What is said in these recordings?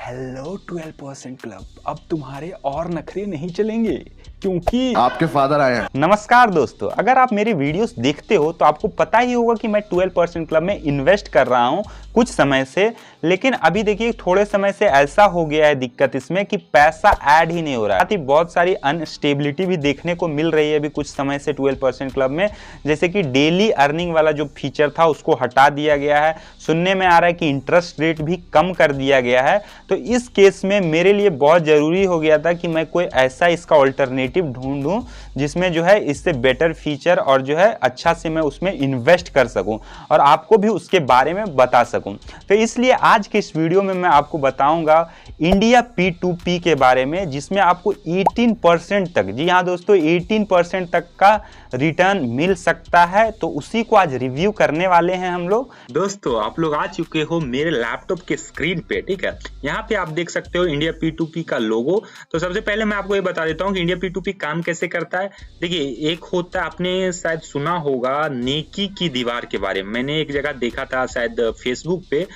Hello 12% club. अब तुम्हारे और नखरे नहीं चलेंगे क्योंकि आपके फादर आए हैं। नमस्कार दोस्तों, अगर आप मेरी वीडियोस देखते हो तो आपको पता ही होगा कि मैं 12% क्लब में इन्वेस्ट कर रहा हूं कुछ समय से। लेकिन अभी देखिए थोड़े समय से ऐसा हो गया है दिक्कत इसमें कि पैसा ऐड ही नहीं हो रहा है। बहुत सारी अनस्टेबिलिटी भी देखने को मिल रही है अभी कुछ समय से 12% क्लब में। जैसे कि डेली अर्निंग वाला जो फीचर था उसको हटा दिया गया है। सुनने में आ रहा है कि इंटरेस्ट रेट भी कम कर दिया गया है। तो इस केस में मेरे लिए बहुत ज़रूरी हो गया था कि मैं कोई ऐसा इसका ऑल्टरनेटिव ढूंढूं जिसमें जो है इससे बेटर फीचर और जो है अच्छा से मैं उसमें इन्वेस्ट कर सकूं और आपको भी उसके बारे में बता सकूं। तो इसलिए आज के इस वीडियो में मैं आपको बताऊंगा इंडिया P2P के बारे में, जिसमें आपको 18% तक, जी हाँ दोस्तों 18% तक का रिटर्न मिल सकता है। तो उसी को आज रिव्यू करने वाले हैं हम लोग। दोस्तों आप लोग आ चुके हो मेरे लैपटॉप के स्क्रीन पे, ठीक है। यहाँ पे आप देख सकते हो इंडिया P2P का लोगो। तो सबसे पहले मैं आपको ये बता देता हूँ कि इंडिया P2P काम कैसे करता है। देखिए, एक होता है, आपने शायद सुना होगा नेकी की दीवार के बारे में। मैंने एक जगह देखा था शायद फेसबुक पे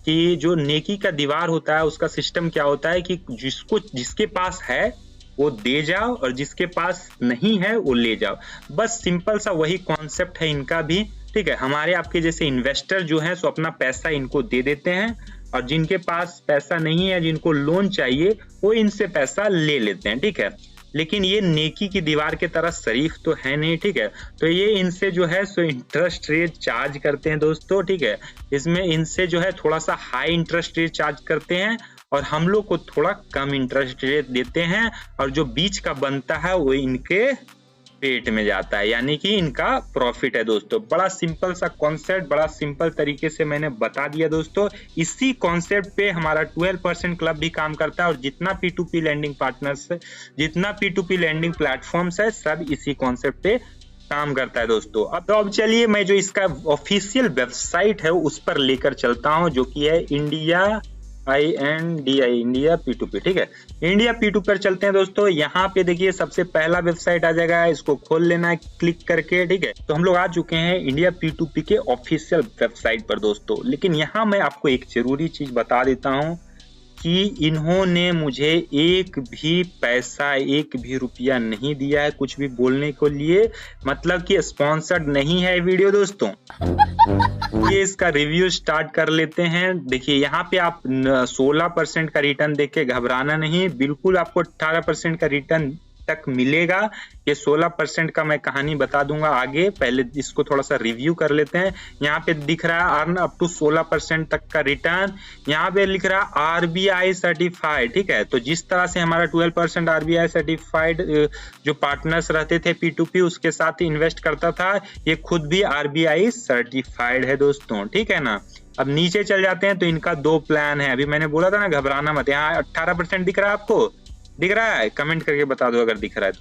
कि जो नेकी का दीवार होता है उसका सिस्टम क्या होता है कि जिसके पास है वो दे जाओ और जिसके पास नहीं है वो ले जाओ। बस सिंपल सा वही कॉन्सेप्ट है इनका भी, ठीक है। हमारे आपके जैसे इन्वेस्टर जो हैं सो अपना पैसा इनको दे देते हैं और जिनके पास पैसा नहीं है, जिनको लोन चाहिए, वो इनसे पैसा ले लेते हैं, ठीक है। लेकिन ये नेकी की दीवार के तरह शरीफ तो है नहीं, ठीक है। तो ये इनसे जो है सो इंटरेस्ट रेट चार्ज करते हैं दोस्तों, ठीक है। इसमें इनसे जो है थोड़ा सा हाई इंटरेस्ट रेट चार्ज करते हैं और हम लोग को थोड़ा कम इंटरेस्ट रेट देते हैं और जो बीच का बनता है वो इनके पेट में जाता है, यानी कि इनका प्रॉफिट है दोस्तों। बड़ा सिंपल सा कॉन्सेप्ट, बड़ा सिंपल तरीके से मैंने बता दिया दोस्तों। इसी कॉन्सेप्ट पे हमारा 12% क्लब भी काम करता है और जितना P2P लैंडिंग पार्टनर्स है, जितना P2P लैंडिंग प्लेटफॉर्म्स है, सब इसी कॉन्सेप्ट पे काम करता है दोस्तों। अब चलिए मैं जो इसका ऑफिशियल वेबसाइट है उस पर लेकर चलता हूँ, जो कि है इंडिया P2P, ठीक है। इंडिया P2P पर चलते हैं दोस्तों। यहाँ पे देखिए सबसे पहला वेबसाइट आ जाएगा, इसको खोल लेना है क्लिक करके, ठीक है। तो हम लोग आ चुके हैं इंडिया P2P के ऑफिशियल वेबसाइट पर दोस्तों। लेकिन यहाँ मैं आपको एक जरूरी चीज बता देता हूँ कि इन्होंने मुझे एक भी पैसा, एक भी रुपया नहीं दिया है कुछ भी बोलने के लिए, मतलब कि स्पॉन्सर्ड नहीं है वीडियो दोस्तों। ये इसका रिव्यू स्टार्ट कर लेते हैं। देखिए यहाँ पे आप 16% का रिटर्न देख के घबराना नहीं, बिल्कुल आपको 18% का रिटर्न तक मिलेगा। ये 16% का मैं कहानी बता दूंगा आगे, पहले इसको थोड़ा सा रिव्यू कर लेते हैं। यहाँ पे दिख रहा है अर्न अप टू 16% तक का रिटर्न। यहाँ पे लिख रहा है RBI सर्टिफाइड, ठीक है। तो जिस तरह से हमारा 12% RBI सर्टिफाइड जो पार्टनर्स रहते थे P2P उसके साथ इन्वेस्ट करता था, ये खुद भी RBI सर्टिफाइड है दोस्तों, ठीक है ना। अब नीचे चल जाते हैं तो इनका 2 प्लान है। अभी मैंने बोला था ना घबराना मत। यहाँ 18% दिख रहा है, आपको दिख रहा है? कमेंट करके बता दो अगर दिख रहा है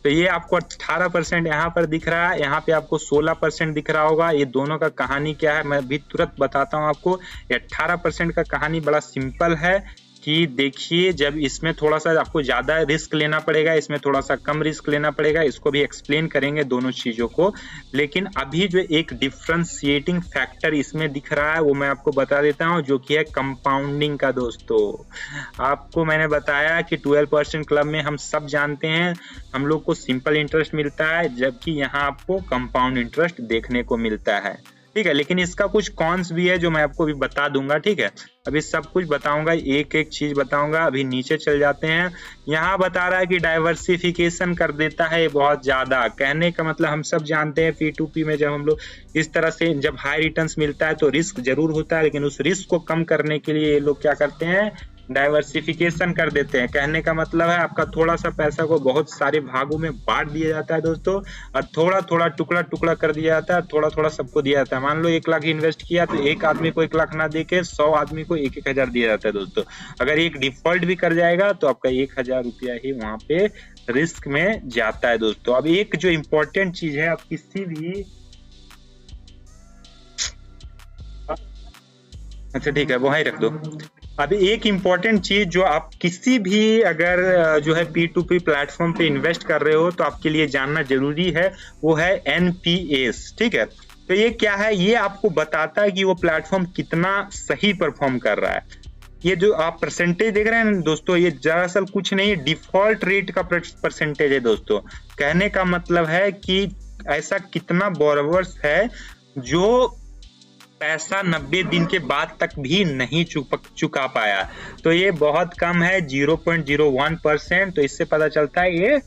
तो ये आपको 18% यहाँ पर दिख रहा है, यहाँ पे आपको 16% दिख रहा होगा। ये दोनों का कहानी क्या है मैं भी तुरंत बताता हूँ आपको। ये 18% का कहानी बड़ा सिंपल है कि देखिए, जब इसमें थोड़ा सा आपको ज्यादा रिस्क लेना पड़ेगा, इसमें थोड़ा सा कम रिस्क लेना पड़ेगा, इसको भी एक्सप्लेन करेंगे दोनों चीजों को। लेकिन अभी जो एक डिफरेंशिएटिंग फैक्टर इसमें दिख रहा है वो मैं आपको बता देता हूँ, जो कि है कंपाउंडिंग का दोस्तों। आपको मैंने बताया कि 12% क्लब में हम सब जानते हैं हम लोग को सिंपल इंटरेस्ट मिलता है, जबकि यहाँ आपको कंपाउंड इंटरेस्ट देखने को मिलता है, ठीक है। लेकिन इसका कुछ कॉन्स भी है जो मैं आपको भी बता दूंगा, ठीक है। अभी सब कुछ बताऊंगा, एक एक चीज बताऊंगा। अभी नीचे चल जाते हैं। यहाँ बता रहा है कि डाइवर्सिफिकेशन कर देता है बहुत ज्यादा। कहने का मतलब हम सब जानते हैं P2P में जब हम लोग इस तरह से जब हाई रिटर्न्स मिलता है तो रिस्क जरूर होता है, लेकिन उस रिस्क को कम करने के लिए ये लोग क्या करते हैं, डाइवर्सिफिकेशन कर देते हैं। कहने का मतलब है आपका थोड़ा सा पैसा को बहुत सारे भागों में बांट दिया जाता है दोस्तों, और थोड़ा थोड़ा टुकड़ा टुकड़ा कर दिया जाता है, थोड़ा थोड़ा सबको दिया जाता है। मान लो 1 लाख इन्वेस्ट किया तो एक आदमी को 1 लाख ना दे के 100 आदमी को 1-1 हजार दिया जाता है दोस्तों। अगर एक डिफॉल्ट भी कर जाएगा तो आपका 1000 रुपया ही वहां पे रिस्क में जाता है दोस्तों। अब एक जो इम्पोर्टेंट चीज है, आप किसी भी, अच्छा ठीक है वहीं रख दो। अब एक इम्पॉर्टेंट चीज जो आप किसी भी अगर जो है P2P प्लेटफॉर्म पे इन्वेस्ट कर रहे हो तो आपके लिए जानना जरूरी है, वो है NPS, ठीक है। तो ये क्या है, ये आपको बताता है कि वो प्लेटफॉर्म कितना सही परफॉर्म कर रहा है। ये जो आप परसेंटेज देख रहे हैं दोस्तों, ये दरअसल कुछ नहीं, डिफॉल्ट रेट का परसेंटेज है दोस्तों। कहने का मतलब है कि ऐसा कितना बोरोवर्स है जो पैसा 90 दिन के बाद तक भी नहीं चुका पाया, तो ये बहुत कम है, 0.01%। तो इससे पता चलता है ये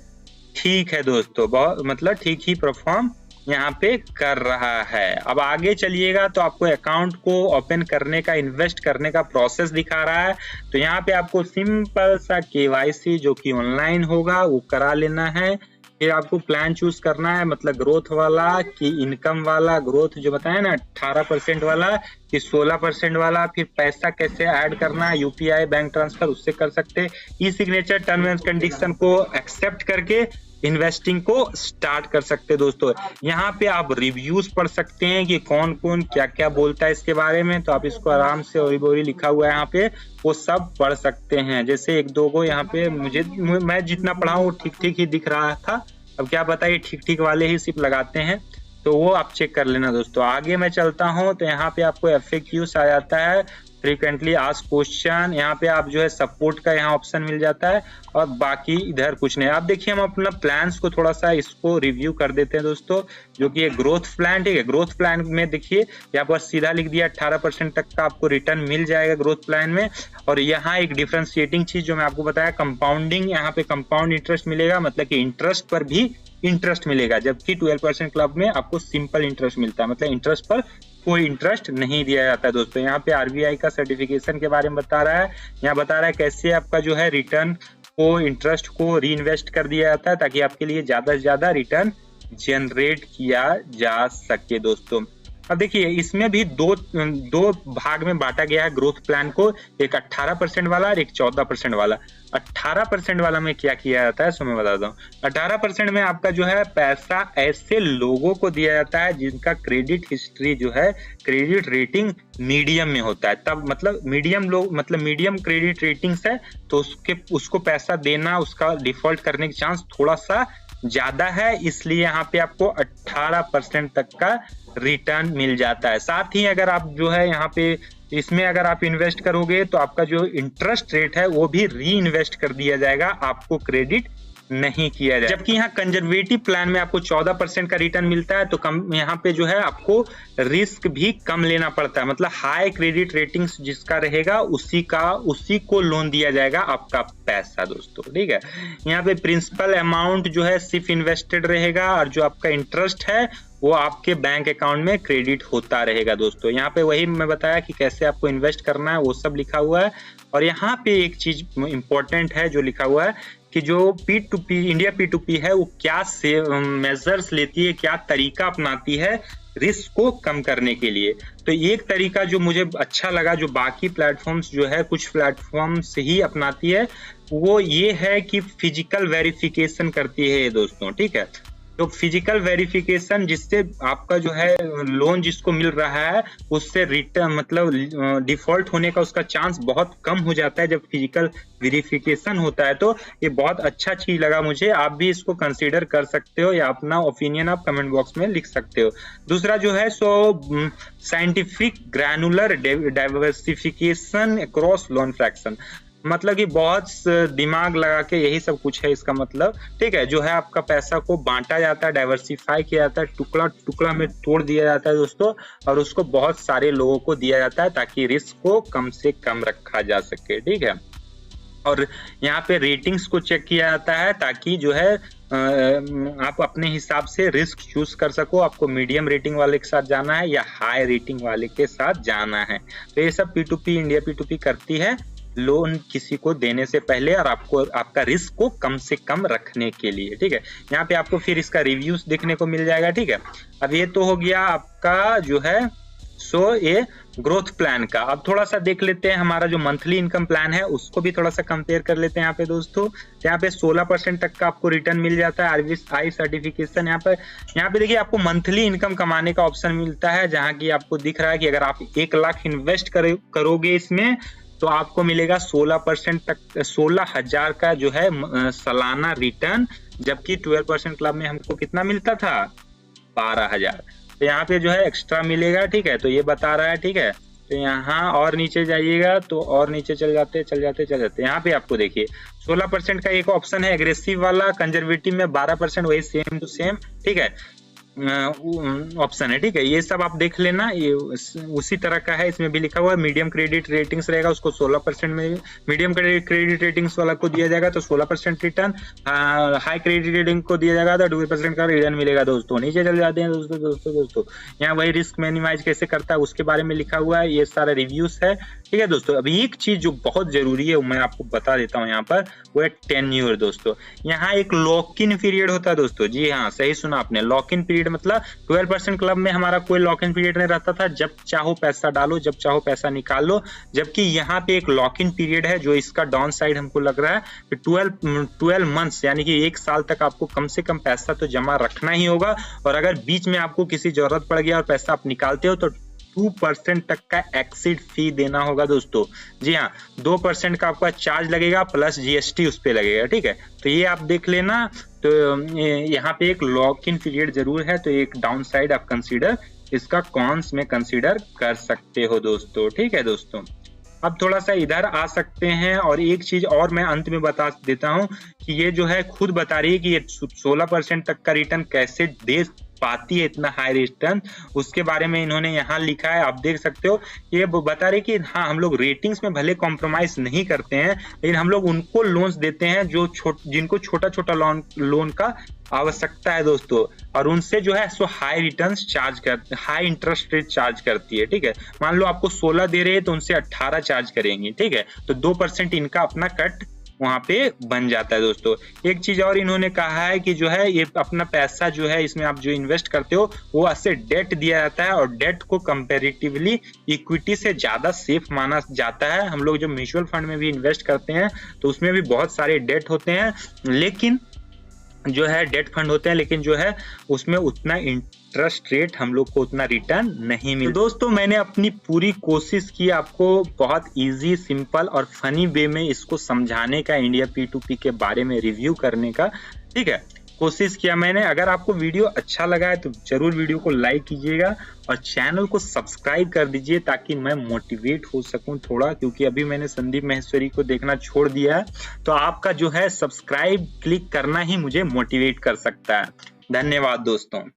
ठीक है दोस्तों, बहुत मतलब ठीक ही परफॉर्म यहाँ पे कर रहा है। अब आगे चलिएगा तो आपको अकाउंट को ओपन करने का, इन्वेस्ट करने का प्रोसेस दिखा रहा है। तो यहाँ पे आपको सिंपल सा KYC जो कि ऑनलाइन होगा वो करा लेना है। फिर आपको प्लान चूज करना है, मतलब ग्रोथ वाला कि इनकम वाला। ग्रोथ जो बताया ना 18% वाला कि 16% वाला। फिर पैसा कैसे ऐड करना है, UPI बैंक ट्रांसफर उससे कर सकते हैं। ई सिग्नेचर टर्म एंड कंडीशन को एक्सेप्ट करके इन्वेस्टिंग को स्टार्ट कर सकते हैं दोस्तों। यहाँ पे आप रिव्यूज पढ़ सकते हैं कि कौन कौन क्या क्या बोलता है इसके बारे में, तो आप इसको आराम से ओरी बोरी लिखा हुआ है यहाँ पे, वो सब पढ़ सकते हैं। जैसे एक दो को यहाँ पे मैं जितना पढ़ा हूँ ठीक ठीक ही दिख रहा था, अब क्या पता ये ठीक ठीक वाले ही सिर्फ लगाते हैं, तो वो आप चेक कर लेना दोस्तों। आगे मैं चलता हूँ तो यहाँ पे आपको FAQs आ जाता है, फ्रीक्वेंटली आस्क्ड क्वेश्चन। यहाँ पे आप जो है सपोर्ट का यहाँ ऑप्शन मिल जाता है, और बाकी इधर कुछ नहीं। आप देखिए हम अपना प्लान्स को थोड़ा सा इसको रिव्यू कर देते हैं दोस्तों, जो कि ये ग्रोथ प्लान, ठीक है। ग्रोथ प्लान में देखिए यहाँ पर सीधा लिख दिया 18% तक का आपको रिटर्न मिल जाएगा ग्रोथ प्लान में। और यहाँ एक डिफरेंशिएटिंग चीज जो मैं आपको बताया, कंपाउंडिंग, यहाँ पे कंपाउंड इंटरेस्ट मिलेगा, मतलब कि इंटरेस्ट पर भी इंटरेस्ट मिलेगा, जबकि 12% क्लब में आपको सिंपल इंटरेस्ट मिलता है, मतलब इंटरेस्ट पर कोई इंटरेस्ट नहीं दिया जाता है दोस्तों। यहाँ पे RBI का सर्टिफिकेशन के बारे में बता रहा है, यहाँ बता रहा है कैसे आपका जो है रिटर्न को, इंटरेस्ट को री इन्वेस्ट कर दिया जाता है, ताकि आपके लिए ज्यादा से ज्यादा रिटर्न जनरेट किया जा सके दोस्तों। अब देखिए इसमें भी दो भाग में बांटा गया है ग्रोथ प्लान को, एक 18% वाला और एक 14% वाला। 18% वाला में क्या किया जाता है सो मैं बताता हूँ। 18% में आपका जो है पैसा ऐसे लोगों को दिया जाता है जिनका क्रेडिट हिस्ट्री जो है, क्रेडिट रेटिंग मीडियम में होता है। तब मतलब मीडियम लोग, मतलब मीडियम क्रेडिट रेटिंग्स है, तो उसको पैसा देना, उसका डिफॉल्ट करने की चांस थोड़ा सा ज्यादा है, इसलिए यहाँ पे आपको 18% तक का रिटर्न मिल जाता है। साथ ही अगर आप जो है यहाँ पे इसमें अगर आप इन्वेस्ट करोगे तो आपका जो इंटरेस्ट रेट है वो भी री इन्वेस्ट कर दिया जाएगा, आपको क्रेडिट नहीं किया जाए। जबकि यहाँ कंजर्वेटिव प्लान में आपको 14% का रिटर्न मिलता है, तो कम यहाँ पे जो है आपको रिस्क भी कम लेना पड़ता है, मतलब हाई क्रेडिट रेटिंग्स जिसका रहेगा उसी को लोन दिया जाएगा आपका पैसा दोस्तों, ठीक है। यहाँ पे प्रिंसिपल अमाउंट जो है सिर्फ इन्वेस्टेड रहेगा, और जो आपका इंटरेस्ट है वो आपके बैंक अकाउंट में क्रेडिट होता रहेगा दोस्तों। यहाँ पे वही मैं बताया कि कैसे आपको इन्वेस्ट करना है वो सब लिखा हुआ है। और यहाँ पे एक चीज इंपॉर्टेंट है जो लिखा हुआ है कि जो P2P इंडिया P2P है वो क्या से मेजर्स लेती है, क्या तरीका अपनाती है रिस्क को कम करने के लिए। तो एक तरीका जो मुझे अच्छा लगा, जो बाकी प्लेटफॉर्म्स जो है कुछ प्लेटफॉर्म्स ही अपनाती है, वो ये है कि फिजिकल वेरिफिकेशन करती है दोस्तों, ठीक है। तो फिजिकल वेरिफिकेशन जिससे आपका जो है लोन जिसको मिल रहा है उससे रिटर्न मतलब डिफॉल्ट होने का उसका चांस बहुत कम हो जाता है जब फिजिकल वेरिफिकेशन होता है। तो ये बहुत अच्छा चीज लगा मुझे, आप भी इसको कंसीडर कर सकते हो, या अपना ओपिनियन आप कमेंट बॉक्स में लिख सकते हो। दूसरा जो है सो scientific granular diversification across loan fraction, मतलब कि बहुत दिमाग लगा के यही सब कुछ है इसका मतलब, ठीक है। जो है आपका पैसा को बांटा जाता है, डाइवर्सिफाई किया जाता है, टुकड़ा टुकड़ा में तोड़ दिया जाता है दोस्तों, और उसको बहुत सारे लोगों को दिया जाता है ताकि रिस्क को कम से कम रखा जा सके, ठीक है। और यहाँ पे रेटिंग्स को चेक किया जाता है ताकि जो है आप अपने हिसाब से रिस्क चूज कर सको, आपको मीडियम रेटिंग वाले के साथ जाना है या हाई रेटिंग वाले के साथ जाना है। तो ये सब P2P इंडिया P2P करती है लोन किसी को देने से पहले, और आपको आपका रिस्क को कम से कम रखने के लिए, ठीक है। यहाँ पे आपको फिर इसका रिव्यूज देखने को मिल जाएगा, ठीक है। अब ये तो हो गया आपका जो है सो ये ग्रोथ प्लान का। अब थोड़ा सा देख लेते हैं हमारा जो मंथली इनकम प्लान है उसको भी थोड़ा सा कंपेयर कर लेते हैं यहाँ पे दोस्तों। यहाँ पे 16% तक का आपको रिटर्न मिल जाता है, RBI सर्टिफिकेशन। यहाँ पे देखिए आपको मंथली इनकम कमाने का ऑप्शन मिलता है, जहाँ की आपको दिख रहा है कि अगर आप 1 लाख इन्वेस्ट करोगे इसमें तो आपको मिलेगा 16% तक, 16,000 का जो है सालाना रिटर्न, जबकि 12% क्लब में हमको कितना मिलता था 12,000। तो यहाँ पे जो है एक्स्ट्रा मिलेगा, ठीक है। तो ये बता रहा है, ठीक है। तो यहाँ और नीचे जाइएगा तो और नीचे चल जाते यहाँ पे आपको देखिए 16% का एक ऑप्शन है एग्रेसिव वाला, कंजर्वेटिव में 12%, वही सेम टू सेम, ठीक है, ऑप्शन है, ठीक है। ये सब आप देख लेना, ये उसी तरह का है। इसमें भी लिखा हुआ है मीडियम क्रेडिट रेटिंग्स रहेगा, उसको 16% में, मीडियम क्रेडिट रेटिंग्स वाला को दिया जाएगा तो 16% रिटर्न, हाई क्रेडिट रेटिंग को दिया जाएगा तो 2% का रिटर्न मिलेगा दोस्तों। नीचे चल जाते हैं दोस्तों यहाँ वही रिस्क मिनिमाइज कैसे करता है उसके बारे में लिखा हुआ है, ये सारा रिव्यूज है, ठीक है दोस्तों। अभी एक चीज जो बहुत जरूरी है मैं आपको बता देता हूँ यहाँ पर, वो है टेन्योर दोस्तों। यहाँ एक लॉक इन पीरियड होता है दोस्तों, जी हाँ सही सुना आपने, लॉक इन पीरियड मतलब 12% क्लब में हमारा कोई लॉक इन पीरियड नहीं रहता था, जब चाहो पैसा डालो, जब चाहो पैसा निकाल लो। जबकि यहाँ पे एक लॉक इन पीरियड है, जो इसका डाउन साइड हमको लग रहा है कि 12 मंथ्स यानी कि 1 साल तक आपको कम से कम पैसा तो जमा रखना ही होगा। और अगर बीच में आपको किसी जरूरत पड़ गया और पैसा आप निकालते हो तो 2% तक का एक्सिट फी देना होगा दोस्तों। जी हाँ, 2% का आपका चार्ज लगेगा प्लस जीएसटी उस पे लगेगा, ठीक है। तो ये आप देख लेना। तो यहाँ पे एक लॉक इन पीरियड जरूर है, तो एक डाउन साइड आप कंसीडर, इसका कॉन्स में कंसीडर कर सकते हो दोस्तों, ठीक है दोस्तों। अब थोड़ा सा इधर आ सकते हैं और एक चीज और मैं अंत में बता देता हूं कि ये जो है खुद बता रही है कि ये 16% तक का रिटर्न कैसे दे पाती है, इतना हाई रिटर्न, उसके बारे में इन्होंने यहाँ लिखा है, आप देख सकते हो। ये बता रहे कि हाँ हम लोग रेटिंग्स में भले कॉम्प्रोमाइज नहीं करते हैं, लेकिन हम लोग उनको लोन्स देते हैं जो जिनको छोटा छोटा लोन का आवश्यकता है दोस्तों, और उनसे जो है सो हाई रिटर्न्स चार्ज करते, हाई इंटरेस्ट रेट चार्ज करती है, ठीक है। मान लो आपको 16 दे रहे हैं तो उनसे 18 चार्ज करेंगी, ठीक है। तो 2% इनका अपना कट वहां पे बन जाता है दोस्तों। एक चीज और इन्होंने कहा है कि जो है ये अपना पैसा जो है इसमें आप जो इन्वेस्ट करते हो वो ऐसे डेट दिया जाता है, और डेट को कंपैरेटिवली इक्विटी से ज्यादा सेफ माना जाता है। हम लोग जो म्यूचुअल फंड में भी इन्वेस्ट करते हैं तो उसमें भी बहुत सारे डेट होते हैं, लेकिन जो है डेट फंड होते हैं, लेकिन जो है उसमें उतना इंटरेस्ट रेट हम लोग को उतना रिटर्न नहीं मिलता। तो दोस्तों मैंने अपनी पूरी कोशिश की आपको बहुत इजी, सिंपल और फनी वे में इसको समझाने का, इंडिया P2P के बारे में रिव्यू करने का, ठीक है, कोशिश किया मैंने। अगर आपको वीडियो अच्छा लगा है तो जरूर वीडियो को लाइक कीजिएगा और चैनल को सब्सक्राइब कर दीजिए ताकि मैं मोटिवेट हो सकूं थोड़ा, क्योंकि अभी मैंने संदीप माहेश्वरी को देखना छोड़ दिया है। तो आपका जो है सब्सक्राइब क्लिक करना ही मुझे मोटिवेट कर सकता है। धन्यवाद दोस्तों।